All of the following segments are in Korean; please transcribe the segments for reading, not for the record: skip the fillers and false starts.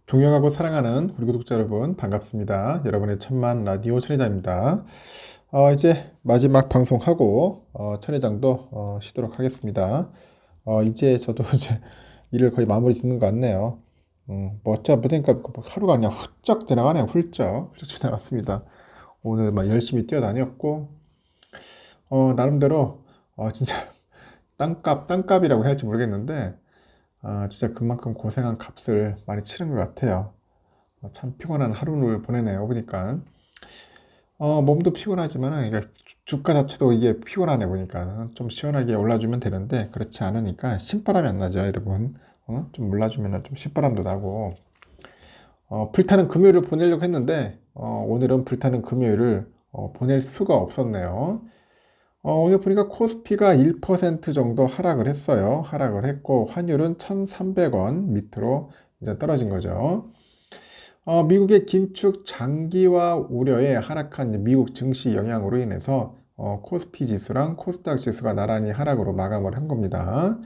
존경하고 사랑하는 우리 구독자 여러분 반갑습니다. 여러분의 천만 라디오 천회장입니다. 이제 마지막 방송하고 천회장도 쉬도록 하겠습니다. 이제 저도 이제 일을 거의 마무리 짓는 것 같네요. 뭐 어쩌다 보니까 하루가 그냥 훌쩍 지나가네요. 훌쩍 지나갔습니다. 오늘 막 열심히 뛰어다녔고 나름대로 진짜 땅값이라고 해야 할지 모르겠는데 진짜 그만큼 고생한 값을 많이 치른 것 같아요. 참 피곤한 하루를 보내네요. 보니까 몸도 피곤하지만 이게 주가 자체도 이게 피곤하네 보니까 좀 시원하게 올라주면 되는데 그렇지 않으니까 신바람이 안 나죠, 여러분. 좀 올라주면 좀 신바람도 나고 불타는 금요일을 보내려고 했는데 오늘은 불타는 금요일을 보낼 수가 없었네요. 오늘 보니까 코스피가 1% 정도 하락을 했어요. 하락을 했고 환율은 1,300원 밑으로 이제 떨어진 거죠. 미국의 긴축 장기화 우려에 하락한 미국 증시 영향으로 인해서 코스피 지수랑 코스닥 지수가 나란히 하락으로 마감을 한 겁니다.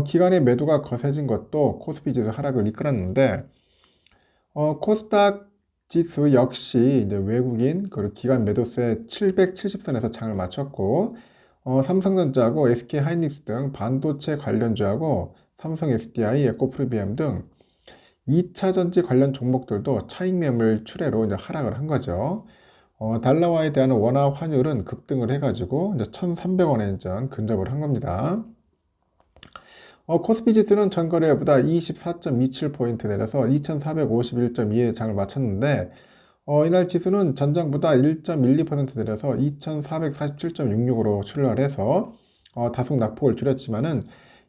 기관의 매도가 거세진 것도 코스피 지수 하락을 이끌었는데 코스닥 지수 역시 이제 외국인 그리고 기관 매도세 770선에서 장을 마쳤고 삼성전자하고 SK 하이닉스 등 반도체 관련주하고 삼성 SDI, 에코프리미엄 등 2차 전지 관련 종목들도 차익 매물 출회로 이제 하락을 한 거죠. 달러화에 대한 원화 환율은 급등을 해가지고 이제 1,300원에 이제 근접을 한 겁니다. 코스피 지수는 전거래보다 24.27포인트 내려서 2,451.2에 장을 마쳤는데 이날 지수는 전장보다 1.12% 내려서 2,447.66으로 출발해서 다소 낙폭을 줄였지만은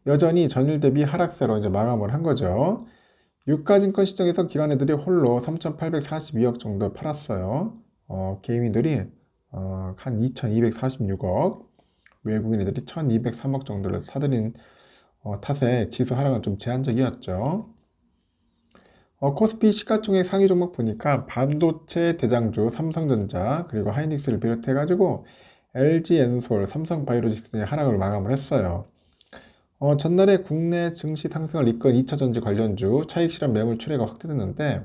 여전히 전일 대비 하락세로 이제 마감을 한 거죠. 유가증권 시장에서 기관애들이 홀로 3,842억 정도 팔았어요. 개인들이 한 2,246억, 외국인들이 1,203억 정도를 사들인 탓에 지수 하락은 좀 제한적이었죠. 코스피 시가총액 상위 종목 보니까 반도체 대장주 삼성전자 그리고 하이닉스를 비롯해가지고 LG엔솔, 삼성바이오로직스 등의 하락을 마감을 했어요. 전날에 국내 증시 상승을 이끈 2차전지 관련주 차익 실현 매물 출회가 확대됐는데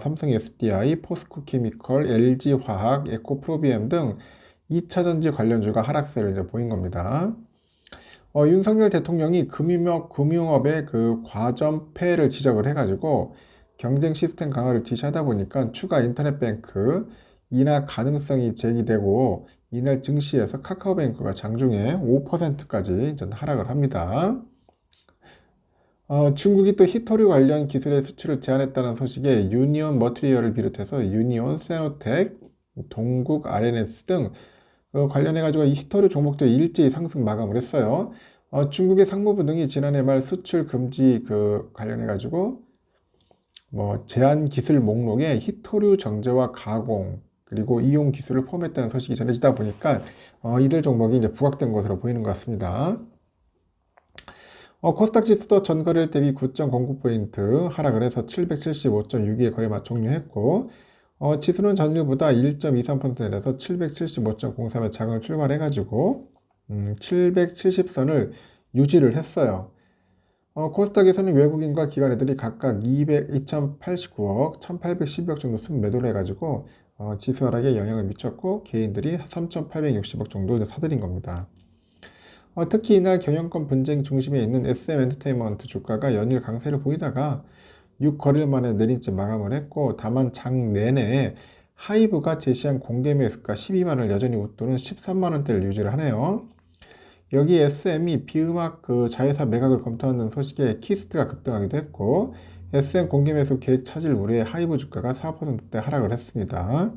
삼성 SDI, 포스코케미컬, LG화학, 에코프로비엠 등 2차전지 관련주가 하락세를 이제 보인 겁니다. 윤석열 대통령이 금융업의 그 과점폐를 지적을 해가지고 경쟁 시스템 강화를 지시하다 보니까 추가 인터넷 뱅크 인하 가능성이 제기되고 이날 증시에서 카카오뱅크가 장중에 5%까지 하락을 합니다. 중국이 또 히토류 관련 기술의 수출을 제한했다는 소식에 유니온 머트리얼을 비롯해서 유니온, 세노텍, 동국, RNS 등 관련해가지고 이 히토류 종목들이 일제히 상승 마감을 했어요. 중국의 상무부 등이 지난해 말 수출 금지 관련해가지고 뭐 제한 기술 목록에 히토류 정제와 가공 그리고 이용 기술을 포함했다는 소식이 전해지다 보니까 이들 종목이 이제 부각된 것으로 보이는 것 같습니다. 코스닥 지수도 전거래일 대비 9.09포인트 하락을 해서 775.62에 거래만 종료했고 지수는 전일보다 1.23% 내려서 775.03에 장을 출발해가지고 770선을 유지를 했어요. 코스닥에서는 외국인과 기관애들이 각각 2,089억, 1,812억 정도 순매도를 해가지고 지수 하락에 영향을 미쳤고 개인들이 3,860억 정도 사들인 겁니다. 특히 이날 경영권 분쟁 중심에 있는 SM 엔터테인먼트 주가가 연일 강세를 보이다가 6거래일 만에 내린 채 마감을 했고 다만 장 내내 하이브가 제시한 공개 매수가 12만원을 여전히 웃도는 13만원대를 유지를 하네요. 여기 SM이 비음악 자회사 매각을 검토하는 소식에 키스트가 급등하기도 했고 SM 공개 매수 계획 차질 우려에 하이브 주가가 4%대 하락을 했습니다.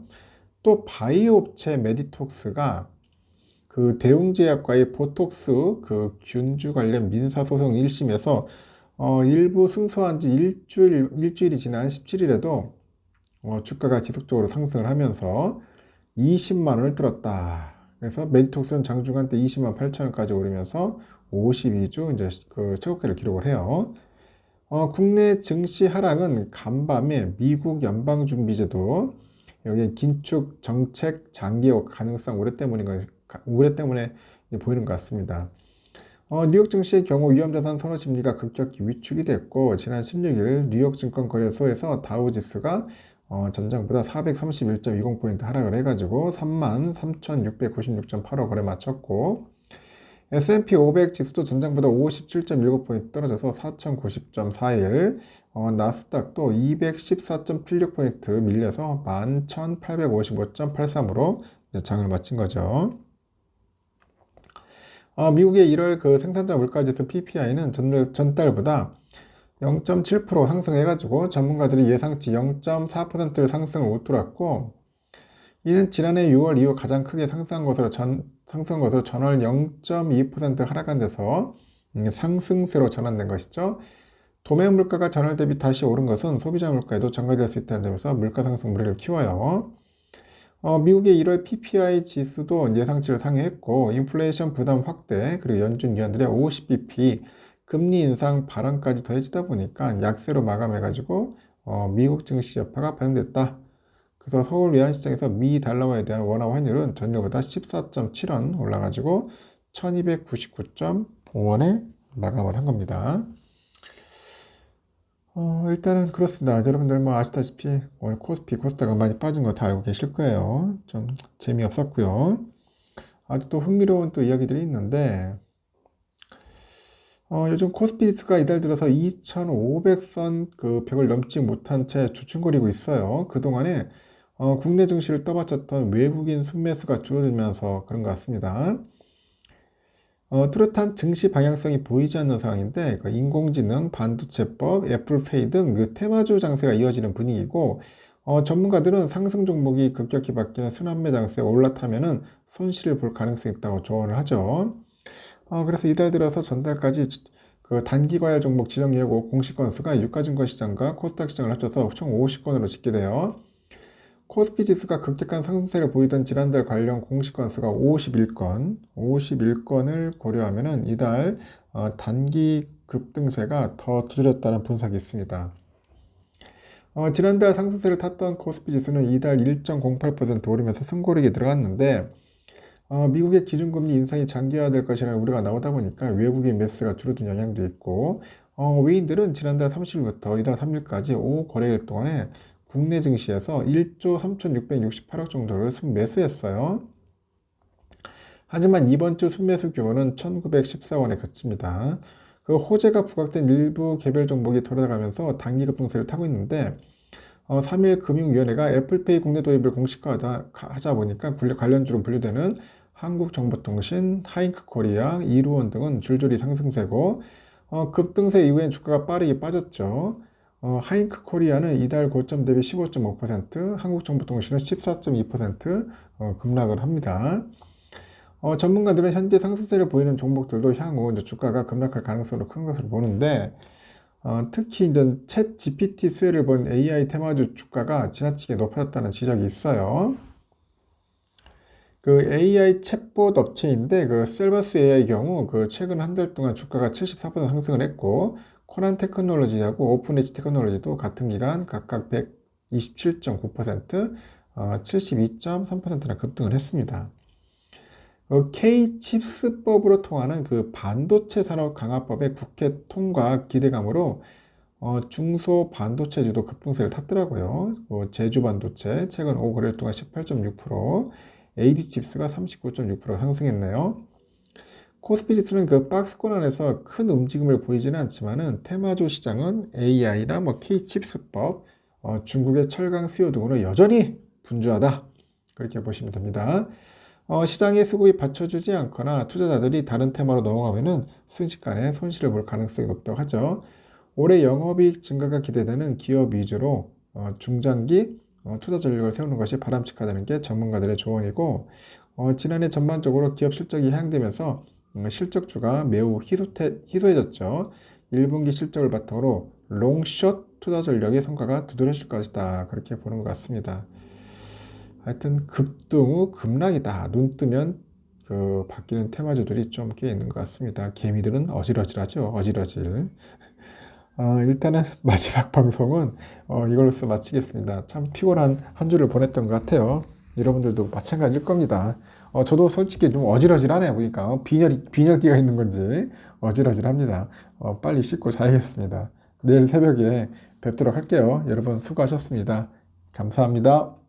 또 바이오 업체 메디톡스가 그 대웅제약과의 보톡스 그 균주 관련 민사소송 1심에서 일부 승소한 지 일주일이 지난 17일에도 주가가 지속적으로 상승을 하면서 20만 원을 뚫었다. 그래서 메디톡스는 장중한 때 20만 8천 원까지 오르면서 52주 이제 그 최고가를 기록을 해요. 국내 증시 하락은 간밤에 미국 연방준비제도 여기 긴축 정책 장기 가능성 우려 때문에 보이는 것 같습니다. 뉴욕 증시의 경우 위험자산 선호 심리가 급격히 위축이 됐고 지난 16일 뉴욕 증권거래소에서 다우지수가 전장보다 431.20포인트 하락을 해가지고 33,696.85 거래 마쳤고 S&P 500 지수도 전장보다 57.19포인트 떨어져서 4,090.41, 나스닥도 214.86포인트 밀려서 11,855.83으로 장을 마친 거죠. 미국의 1월 그 생산자 물가지수 PPI는 전달보다 0.7% 상승해가지고 전문가들이 예상치 0.4%를 상승을 웃돌았고 이는 지난해 6월 이후 가장 크게 상승한 것으로 전월 0.2% 하락한 데서 상승세로 전환된 것이죠. 도매 물가가 전월 대비 다시 오른 것은 소비자 물가에도 전가될 수 있다는 점에서 물가 상승 무리를 키워요. 미국의 1월 PPI 지수도 예상치를 상회했고 인플레이션 부담 확대 그리고 연준 위원들의 50bp 금리 인상 발언까지 더해지다 보니까 약세로 마감해가지고 미국 증시 여파가 반영됐다. 그래서 서울 외환시장에서 미 달러화에 대한 원화 환율은 전일보다 14.7원 올라가지고 1299.5원에 마감을 한 겁니다. 일단은 그렇습니다. 여러분들 뭐 아시다시피 오늘 코스피, 코스닥은 많이 빠진 거 다 알고 계실 거예요. 좀 재미없었고요. 아주 또 흥미로운 또 이야기들이 있는데 요즘 코스피 지수가 이달 들어서 2,500선 그 벽을 넘지 못한 채 주춤거리고 있어요. 그동안에 국내 증시를 떠받쳤던 외국인 순매수가 줄어들면서 그런 것 같습니다. 뚜렷한 증시 방향성이 보이지 않는 상황인데 그 인공지능, 반도체법, 애플페이 등 그 테마주 장세가 이어지는 분위기고 전문가들은 상승 종목이 급격히 바뀌는 순환매 장세에 올라타면은 손실을 볼 가능성이 있다고 조언을 하죠. 그래서 이달 들어서 전달까지 그 단기 과열 종목 지정 예고 공시 건수가 유가증권 시장과 코스닥 시장을 합쳐서 총 50건으로 집계돼요. 코스피 지수가 급격한 상승세를 보이던 지난달 관련 공시 건수가 51건을 고려하면은 이달 단기 급등세가 더 두드렸다는 분석이 있습니다. 지난달 상승세를 탔던 코스피 지수는 이달 1.08% 오르면서 승고르기에 들어갔는데 미국의 기준금리 인상이 장기화될 것이라는 우려가 나오다 보니까 외국인 매수세가 줄어든 영향도 있고 외인들은 지난달 30일부터 이달 3일까지 5거래일 동안에 국내 증시에서 1조 3,668억 정도를 순매수했어요. 하지만 이번 주 순매수 규모는 1,914원에 그칩니다. 그 호재가 부각된 일부 개별 종목이 돌아가면서 단기 급등세를 타고 있는데 3일 금융위원회가 애플페이 국내 도입을 공식화하자 보니까 관련주로 분류되는 한국정보통신, 하이크코리아, 이루원 등은 줄줄이 상승세고 급등세 이후엔 주가가 빠르게 빠졌죠. 하이크 코리아는 이달 고점 대비 15.5%, 한국정보통신은 14.2% 급락을 합니다. 전문가들은 현재 상승세를 보이는 종목들도 향후 이제 주가가 급락할 가능성이 큰 것으로 보는데 특히 이제 챗 GPT 수혜를 본 AI 테마주 주가가 지나치게 높아졌다는 지적이 있어요. 그 AI 챗봇 업체인데 그 셀버스 AI의 경우 그 최근 한 달 동안 주가가 74% 상승을 했고 코난 테크놀로지하고 오픈엣지 테크놀로지도 같은 기간 각각 127.9%, 72.3%나 급등을 했습니다. K-칩스법으로 통하는 그 반도체 산업 강화법의 국회 통과 기대감으로 중소 반도체주도 급등세를 탔더라고요. 제주 반도체 최근 5거래일 동안 18.6%, AD칩스가 39.6% 상승했네요. 코스피 지수는 그 박스권 안에서 큰 움직임을 보이지는 않지만은 테마주 시장은 AI나 뭐 K-칩스법, 중국의 철강 수요 등으로 여전히 분주하다. 그렇게 보시면 됩니다. 시장의 수급이 받쳐주지 않거나 투자자들이 다른 테마로 넘어가면은 순식간에 손실을 볼 가능성이 높다고 하죠. 올해 영업이익 증가가 기대되는 기업 위주로 중장기 투자 전략을 세우는 것이 바람직하다는 게 전문가들의 조언이고 지난해 전반적으로 기업 실적이 하향되면서 실적주가 매우 희소해졌죠. 1분기 실적을 바탕으로 롱숏 투자 전략의 성과가 두드러질 것이다. 그렇게 보는 것 같습니다. 하여튼 급등 후 급락이다. 눈 뜨면 그 바뀌는 테마주들이 좀 꽤 있는 것 같습니다. 개미들은 어질어질하죠. 어질어질. 일단은 마지막 방송은 이걸로써 마치겠습니다. 참 피곤한 한 주를 보냈던 것 같아요. 여러분들도 마찬가지일 겁니다. 저도 솔직히 좀 어질어질하네요. 보니까 빈혈기가 있는 건지 어질어질합니다. 빨리 씻고 자야겠습니다. 내일 새벽에 뵙도록 할게요. 여러분 수고하셨습니다. 감사합니다.